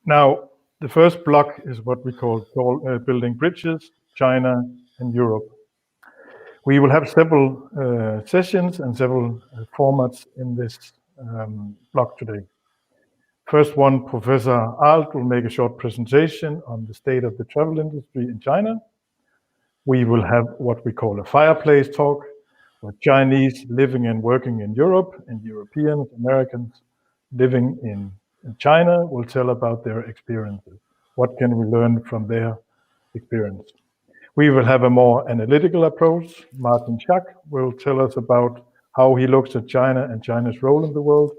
Now, the first block is what we call building bridges, China and Europe. We will have several sessions and several formats in this block today. First one, Professor Arlt will make a short presentation on the state of the travel industry in China. We will have what we call a fireplace talk, where Chinese living and working in Europe and Europeans, Americans living in China will tell about their experiences. What can we learn from their experience? We will have a more analytical approach. Martin Schack will tell us about how he looks at China and China's role in the world.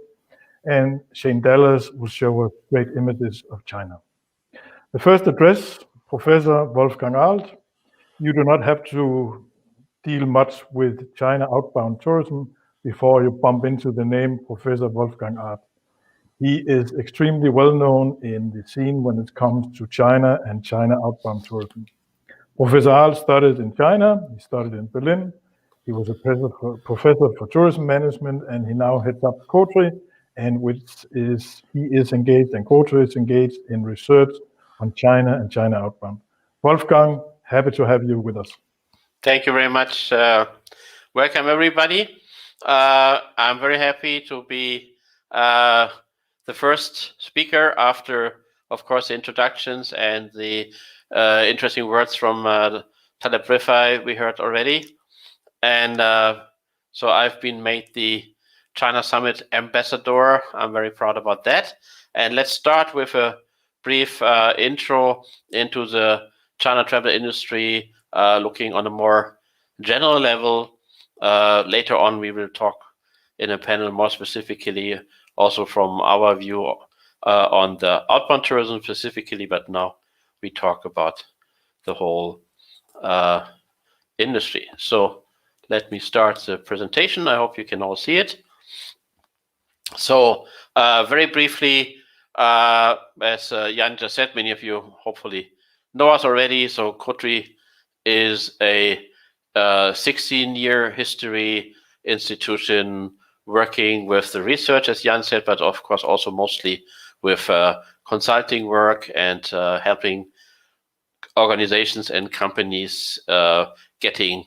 And Shane Dallas will show us great images of China. The first address, Professor Wolfgang Arlt. You do not have to deal much with China outbound tourism before you bump into the name Professor Wolfgang Arlt. He is extremely well known in the scene when it comes to China and China outbound tourism. Professor Arlt studied in China, he studied in Berlin, he was a professor for tourism management, and he now heads up COTRI, and he is engaged, and COTRI is engaged in research on China and China outbound. Wolfgang, happy to have you with us. Thank you very much. Welcome, everybody. I'm very happy to be the first speaker after, of course, the introductions and the interesting words from Taleb Rifai we heard already. And so I've been made the China Summit Ambassador. I'm very proud about that. And let's start with a brief intro into the China travel industry, looking on a more general level. Later on, we will talk in a panel more specifically also from our view on the outbound tourism specifically, but now we talk about the whole industry. So let me start the presentation. I hope you can all see it. So very briefly, as Jan just said, many of you hopefully know us already. So COTRI is a 16-year history institution working with the research, as Jan said, but of course also mostly with consulting work and helping organizations and companies getting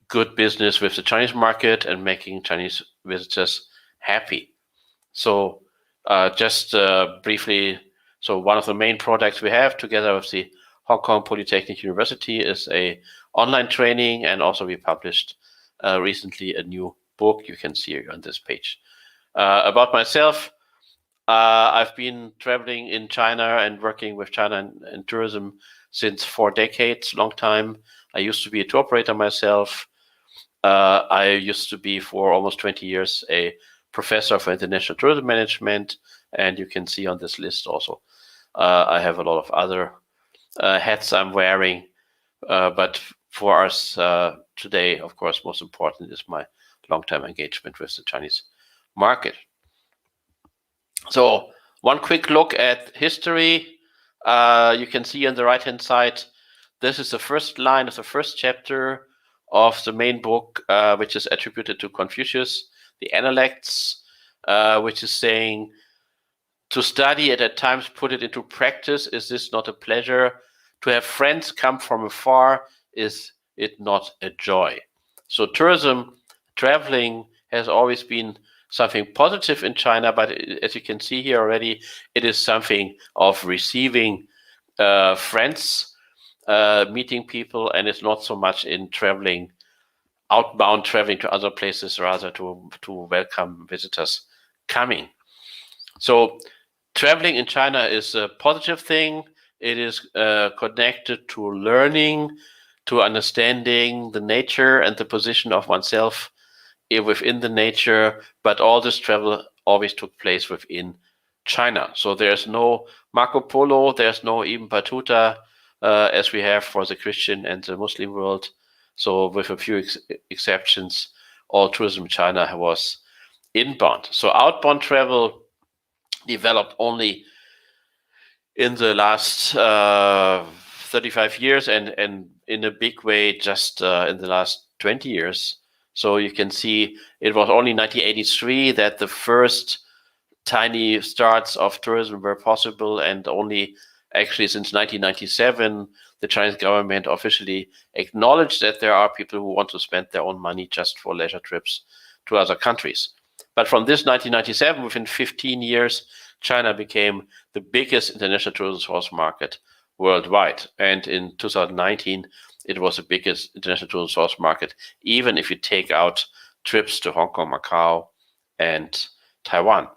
good business with the Chinese market and making Chinese visitors happy. So just briefly, so one of the main products we have together with the Hong Kong Polytechnic University is a online training, and also we published recently a new book you can see on this page. About myself, I've been traveling in China and working with China and tourism since 4 decades, long time. I used to be a tour operator myself. I used to be for almost 20 years a professor for international tourism management, and you can see on this list also I have a lot of other hats I'm wearing, but for us today, of course, most important is my long-term engagement with the Chinese market. So one quick look at history. You can see on the right-hand side, this is the first line of the first chapter of the main book, which is attributed to Confucius, the Analects, which is saying, to study and at times put it into practice, is this not a pleasure? To have friends come from afar, is it not a joy? So tourism, traveling has always been something positive in China, but as you can see here already, it is something of receiving friends, meeting people, and it's not so much in traveling, outbound traveling to other places, rather to welcome visitors coming. So traveling in China is a positive thing. It is connected to learning, to understanding the nature and the position of oneself within the nature, but all this travel always took place within China. So there's no Marco Polo, there's no Ibn Battuta, as we have for the Christian and the Muslim world. So with a few exceptions, all tourism in China was inbound. So outbound travel developed only in the last 35 years and in a big way just in the last 20 years. So you can see it was only 1983 that the first tiny starts of tourism were possible, and only actually since 1997, the Chinese government officially acknowledged that there are people who want to spend their own money just for leisure trips to other countries. But from this 1997, within 15 years, China became the biggest international tourism source market worldwide. And in 2019, it was the biggest international tourism source market, even if you take out trips to Hong Kong, Macau, and Taiwan.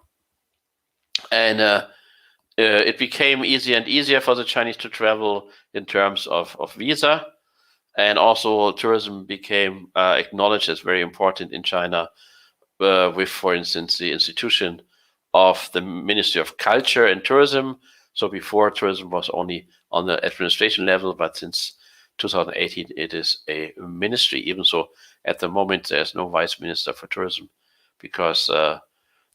And it became easier and easier for the Chinese to travel in terms of visa. And also tourism became acknowledged as very important in China with, for instance, the institution of the Ministry of Culture and Tourism. So before, tourism was only on the administration level, but since 2018, it is a ministry, even so at the moment there's no vice minister for tourism because the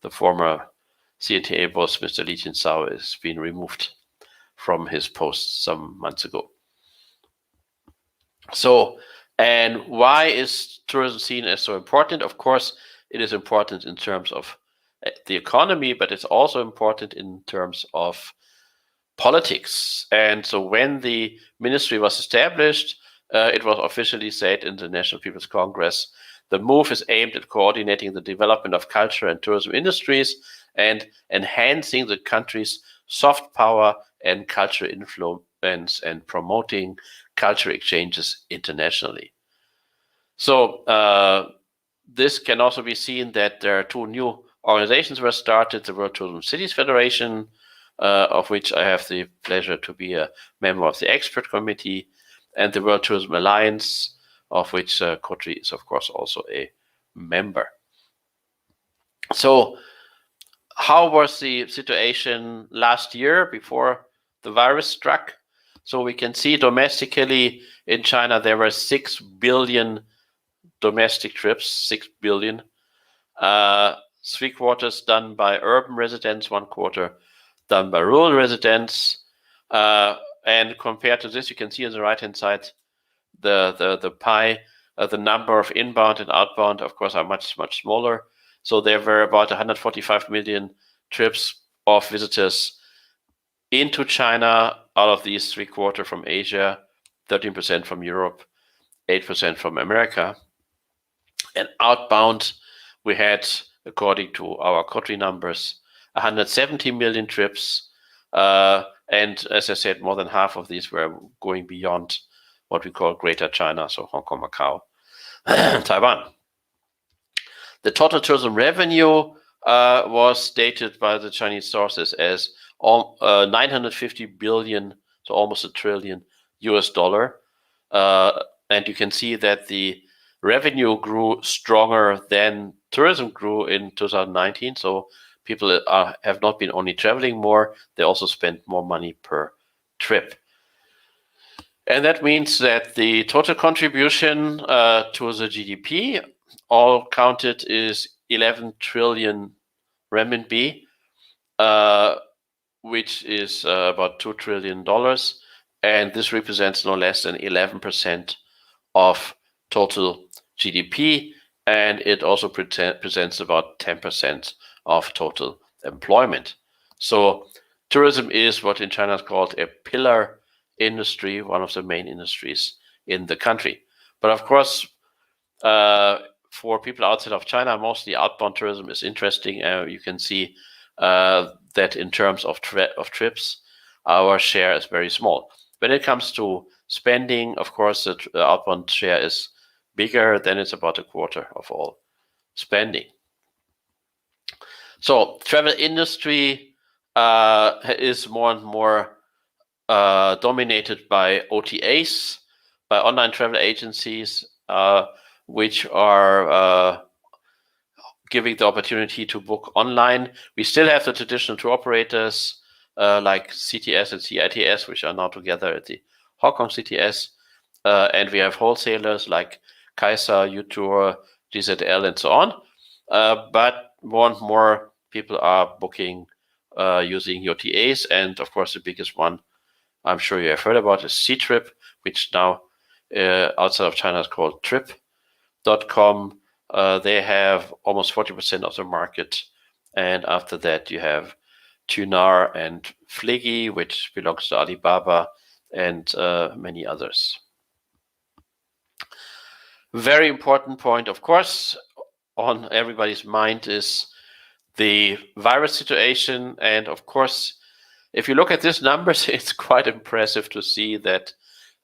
former CNTA boss, Mr. Li Jinsao, has been removed from his post some months ago. So, and why is tourism seen as so important? Of course, it is important in terms of the economy, but it's also important in terms of politics. And so when the ministry was established, it was officially said in the National People's Congress, the move is aimed at coordinating the development of culture and tourism industries and enhancing the country's soft power and cultural influence and promoting cultural exchanges internationally. So this can also be seen that there are two new organizations were started, the World Tourism Cities Federation, of which I have the pleasure to be a member of the expert committee, and the World Tourism Alliance, of which COTRI is, of course, also a member. So how was the situation last year before the virus struck? So we can see domestically in China, there were 6 billion domestic trips, 6 billion. 3/4 done by urban residents, 1/4 done by rural residents. And compared to this, you can see on the right-hand side, the pie, the number of inbound and outbound, of course, are much, much smaller. So there were about 145 million trips of visitors into China. Out of these, 3/4 from Asia, 13% from Europe, 8% from America. And outbound, we had, according to our COTRI numbers, 170 million trips. And as I said, more than half of these were going beyond what we call Greater China, so Hong Kong, Macau, Taiwan. The total tourism revenue was stated by the Chinese sources as 950 billion, so almost $1 trillion US dollar. And you can see that the revenue grew stronger than tourism grew in 2019. So people have not been only traveling more, they also spent more money per trip. And that means that the total contribution to the GDP, all counted, is 11 trillion renminbi, which is about $2 trillion. And this represents no less than 11% of total GDP. And it also presents about 10% of total employment. So tourism is what in China is called a pillar industry, one of the main industries in the country. But of course, for people outside of China, mostly outbound tourism is interesting. You can see that in terms of trips, our share is very small. When it comes to spending, of course, the outbound share is bigger, then it's about 1/4 of all spending. So travel industry is more and more dominated by OTAs, by online travel agencies, which are giving the opportunity to book online. We still have the traditional tour operators like CTS and CITS, which are now together at the Hong Kong CTS. And we have wholesalers like Kaiser, U-Tour, GZL, and so on. But more and more people are booking using OTAs. And of course, the biggest one I'm sure you have heard about is Ctrip, which now outside of China is called Trip.com. They have almost 40% of the market, And after that, you have Tunar and Fliggy, which belongs to Alibaba, and many others. Very important point, of course, on everybody's mind is the virus situation. And of course, if you look at these numbers, it's quite impressive to see that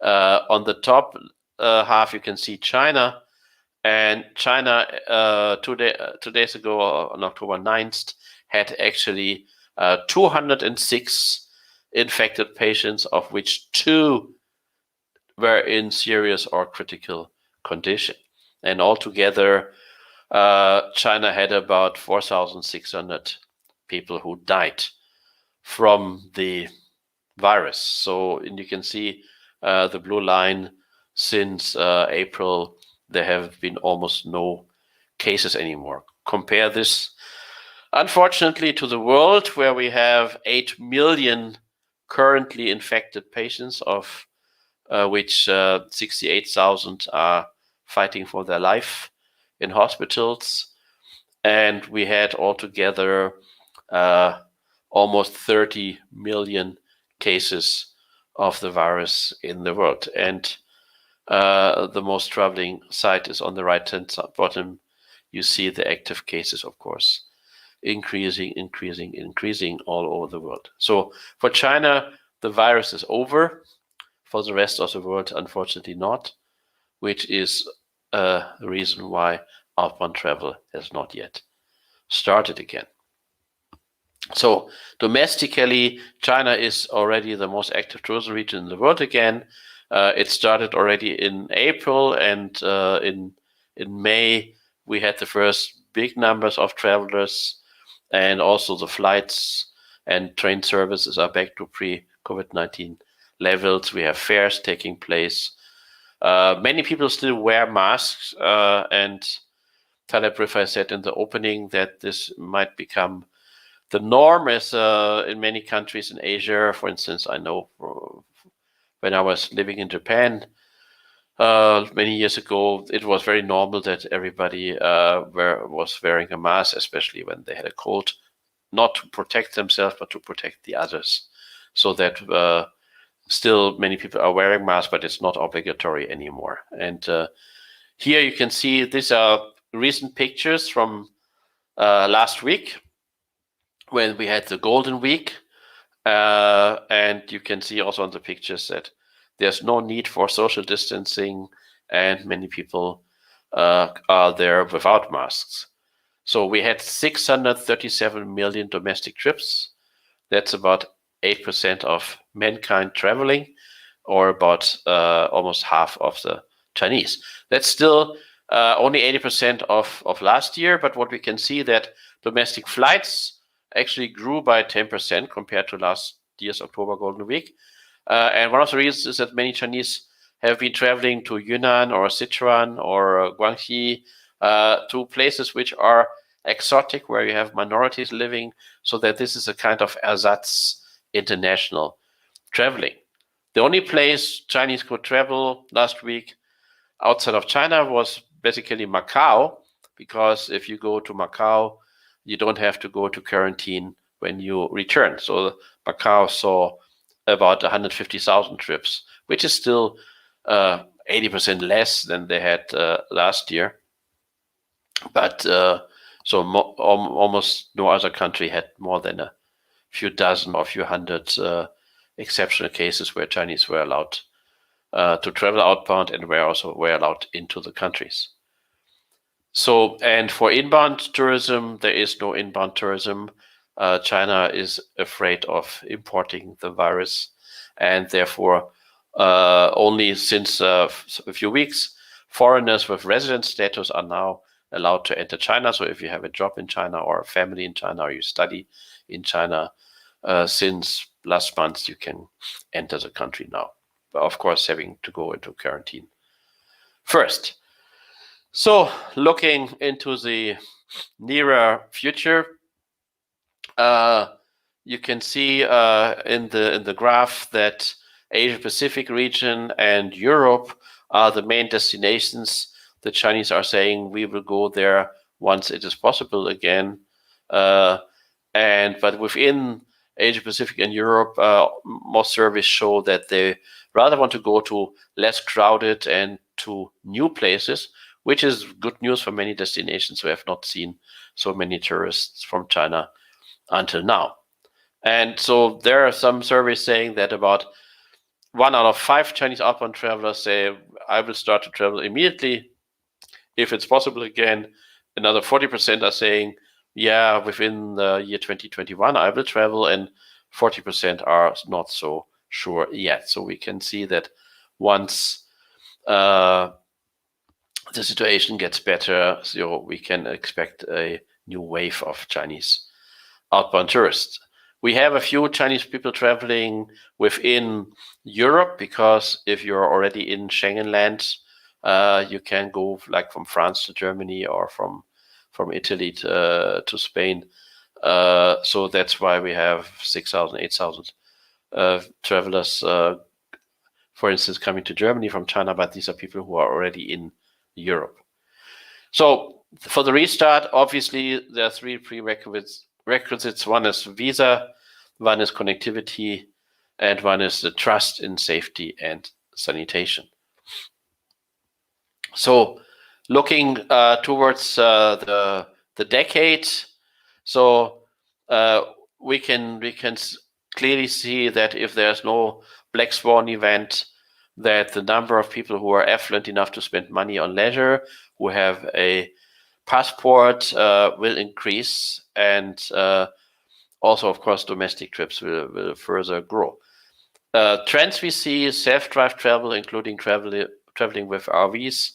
on the top half, you can see China. And China, 2 days ago, on October 9th, had actually 206 infected patients, of which 2 were in serious or critical condition. And altogether, China had about 4,600 people who died from the virus. So, and you can see the blue line since April, there have been almost no cases anymore. Compare this, unfortunately, to the world, where we have 8 million currently infected patients, of which 68,000 are fighting for their life in hospitals. And we had altogether almost 30 million cases of the virus in the world. And the most troubling side is on the right-hand bottom. You see the active cases, of course, increasing all over the world. So for China, the virus is over. For the rest of the world, unfortunately not, which is the reason why outbound travel has not yet started again. So domestically, China is already the most active tourism region in the world again. It started already in April, and in May we had the first big numbers of travelers, and also the flights and train services are back to pre-COVID-19 levels. We have fairs taking place. Many people still wear masks, and Taleb Rifai said in the opening that this might become the norm, as in many countries in Asia. For instance, I know when I was living in Japan many years ago, it was very normal that everybody was wearing a mask, especially when they had a cold, not to protect themselves, but to protect the others. So that still many people are wearing masks, but it's not obligatory anymore. And here you can see these are recent pictures from last week, when we had the Golden Week. And you can see also on the pictures that there's no need for social distancing, and many people are there without masks. So we had 637 million domestic trips. That's about 8% of mankind traveling, or about almost half of the Chinese. That's still only 80% of last year, but what we can see that domestic flights actually grew by 10% compared to last year's October Golden Week. And one of the reasons is that many Chinese have been traveling to Yunnan or Sichuan or Guangxi, to places which are exotic, where you have minorities living, so that this is a kind of ersatz international traveling. The only place Chinese could travel last week outside of China was basically Macau, because if you go to Macau, you don't have to go to quarantine when you return. So Macau saw about 150,000 trips, which is still 80% less than they had last year. But so almost no other country had more than a few dozen or a few hundred exceptional cases where Chinese were allowed to travel outbound, and were allowed into the countries. So, and for inbound tourism, there is no inbound tourism. China is afraid of importing the virus, and therefore only since a few weeks, foreigners with resident status are now allowed to enter China. So if you have a job in China, or a family in China, or you study in China, since last month, you can enter the country now. But of course, having to go into quarantine first. So looking into the nearer future, you can see in the graph that Asia Pacific region and Europe are the main destinations. The Chinese are saying we will go there once it is possible again. But within Asia Pacific and Europe, most surveys show that they rather want to go to less crowded and to new places, which is good news for many destinations who have not seen so many tourists from China until now. And so there are some surveys saying that about 1 out of 5 Chinese outbound travelers say, I will start to travel immediately if it's possible again. Another 40% are saying, yeah, within the year 2021, I will travel, and 40% are not so sure yet. So we can see that once the situation gets better, so we can expect a new wave of Chinese outbound tourists. We have a few Chinese people traveling within Europe, because if you're already in Schengen lands, you can go like from France to Germany or from Italy to Spain. So that's why we have 6,000, 8,000 travelers, for instance, coming to Germany from China, but these are people who are already in Europe. So for the restart, obviously, there are 3 prerequisites. One is visa, one is connectivity, and one is the trust in safety and sanitation. So looking towards the decade, so we can clearly see that if there's no black swan event, that the number of people who are affluent enough to spend money on leisure, who have a passport, will increase, and also, of course, domestic trips will further grow. Trends we see is self-drive travel, including traveling with RVs,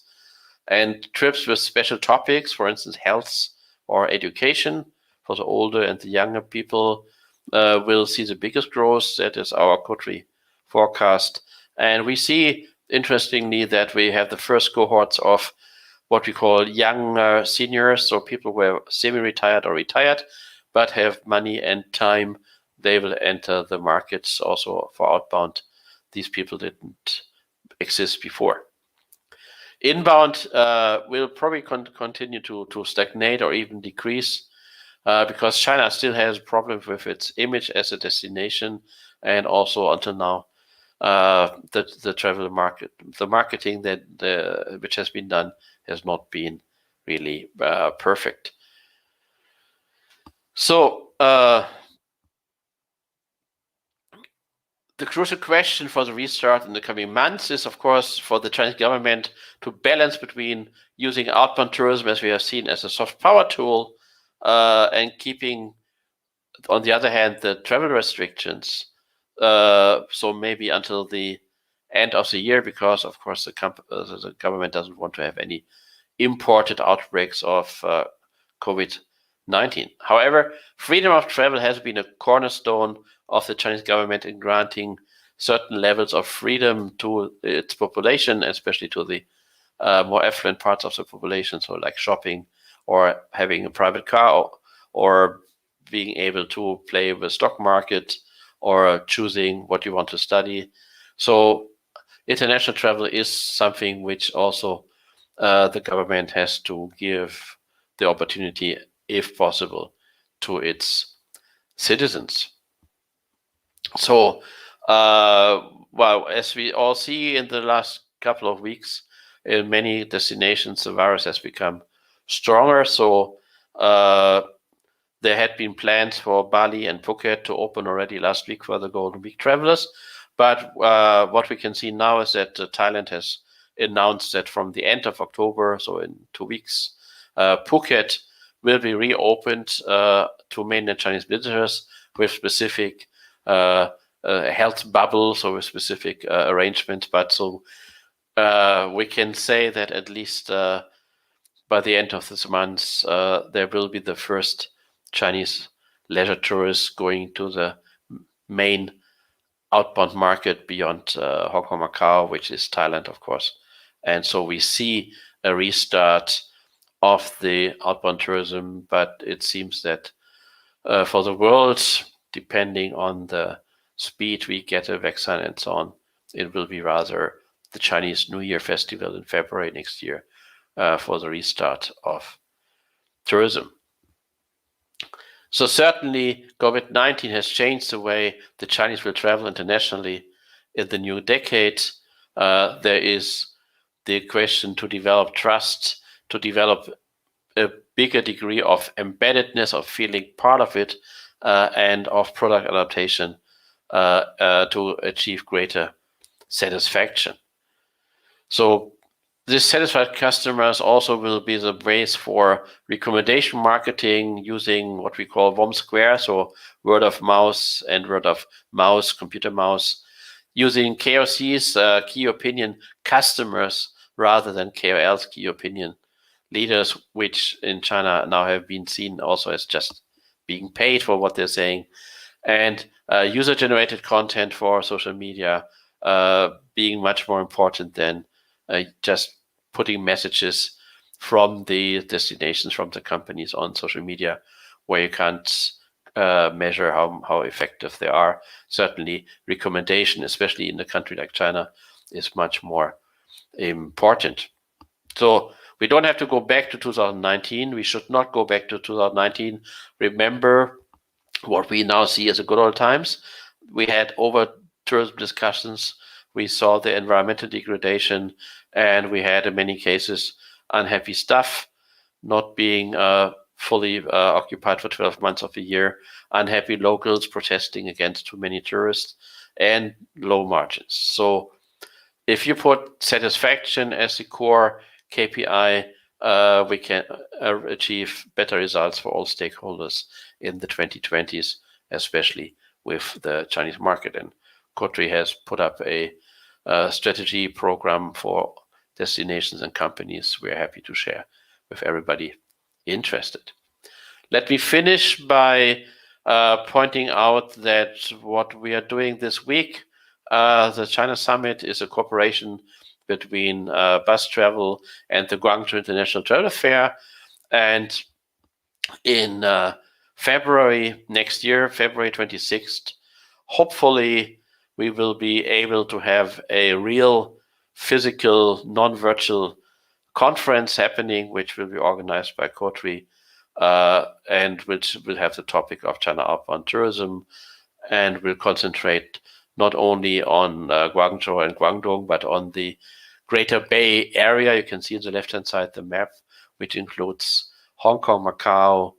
and trips with special topics, for instance, health or education for the older and the younger people will see the biggest growth. That is our COTRI forecast. And we see, interestingly, that we have the first cohorts of what we call young seniors, so people who are semi-retired or retired, but have money and time. They will enter the markets also for outbound. These people didn't exist before. Inbound will probably continue to stagnate or even decrease because China still has problems with its image as a destination, and also until now, the travel market, the marketing which has been done has not been really perfect. So the crucial question for the restart in the coming months is, of course, for the Chinese government to balance between using outbound tourism, as we have seen, as a soft power tool, and keeping, on the other hand, the travel restrictions. So maybe until the end of the year, because, of course, the government doesn't want to have any imported outbreaks of COVID-19. However, freedom of travel has been a cornerstone of the Chinese government in granting certain levels of freedom to its population, especially to the more affluent parts of the population, so like shopping or having a private car or being able to play with the stock market or choosing what you want to study. So international travel is something which also the government has to give the opportunity, if possible, to its citizens. So, well, as we all see in the last couple of weeks, in many destinations, the virus has become stronger. So there had been plans for Bali and Phuket to open already last week for the Golden Week travelers. But what we can see now is that Thailand has announced that from the end of October, so in 2 weeks, Phuket will be reopened to mainland Chinese visitors with specific health bubble, so with specific arrangements. But so we can say that at least by the end of this month, there will be the first Chinese leisure tourists going to the main outbound market beyond Hong Kong, Macau, which is Thailand, of course. And so we see a restart of the outbound tourism, but it seems that for the world, depending on the speed we get a vaccine and so on, it will be rather the Chinese New Year festival in February next year for the restart of tourism. So certainly COVID-19 has changed the way the Chinese will travel internationally in the new decade. There is the question to develop trust, to develop a bigger degree of embeddedness, of feeling part of it, and of product adaptation to achieve greater satisfaction. So this satisfied customers also will be the base for recommendation marketing using what we call WOM Square, so word of mouth and word of mouse, computer mouse, using KOCs, key opinion customers, rather than KOLs, key opinion leaders, which in China now have been seen also as just being paid for what they're saying, and user-generated content for social media being much more important than just putting messages from the destinations, from the companies on social media, where you can't measure how effective they are. Certainly, recommendation, especially in a country like China, is much more important. So we don't have to go back to 2019. We should not go back to 2019. Remember what we now see as the good old times. We had over tourism discussions. We saw the environmental degradation, and we had in many cases unhappy staff not being fully occupied for 12 months of the year, unhappy locals protesting against too many tourists, and low margins. So if you put satisfaction as the core KPI, we can achieve better results for all stakeholders in the 2020s, especially with the Chinese market. And COTRI has put up a strategy program for destinations and companies we're happy to share with everybody interested. Let me finish by pointing out that what we are doing this week, the China Summit, is a cooperation between BUZZ.travel and the Guangzhou International Travel Fair. And in February next year, February 26th, hopefully we will be able to have a real physical, non-virtual conference happening, which will be organized by COTRI, and which will have the topic of China outbound tourism, and will concentrate not only on Guangzhou and Guangdong, but on the Greater Bay Area. You can see on the left-hand side the map, which includes Hong Kong, Macau,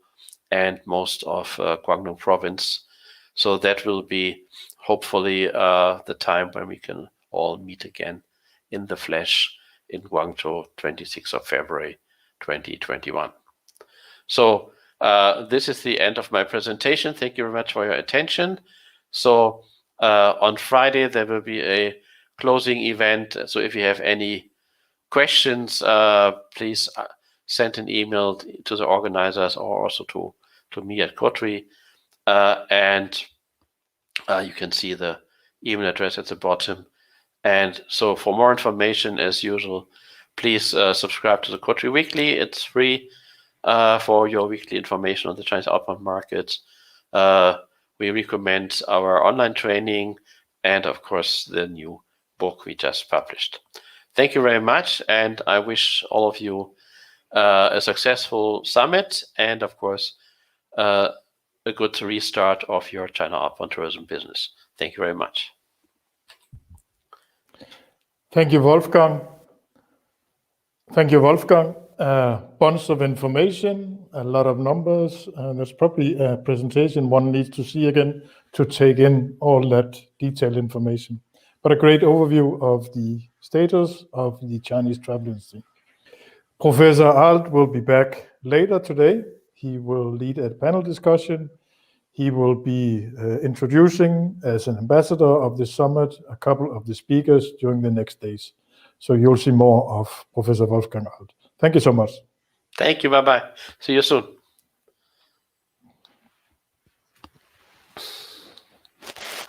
and most of Guangdong province. So that will be hopefully the time when we can all meet again in the flesh in Guangzhou, 26th of February, 2021. So this is the end of my presentation. Thank you very much for your attention. So on Friday, there will be a closing event. So if you have any questions, please send an email to the organizers or also to me at COTRI. And you can see the email address at the bottom. And so for more information, as usual, please subscribe to the COTRI Weekly. It's free for your weekly information on the Chinese outbound market. We recommend our online training and, of course, the new book we just published. Thank you very much, and I wish all of you a successful summit and, of course, a good restart of your China outbound tourism business. Thank you very much. Thank you, Wolfgang. Thank you, Wolfgang. Bunch of information, a lot of numbers, and there's probably a presentation one needs to see again to take in all that detailed information. But a great overview of the status of the Chinese travel industry. Professor Arlt will be back later today. He will lead a panel discussion. He will be introducing, as an ambassador of the summit, a couple of the speakers during the next days. So you'll see more of Professor Wolfgang Arlt. Thank you so much. Thank you. Bye-bye. See you soon.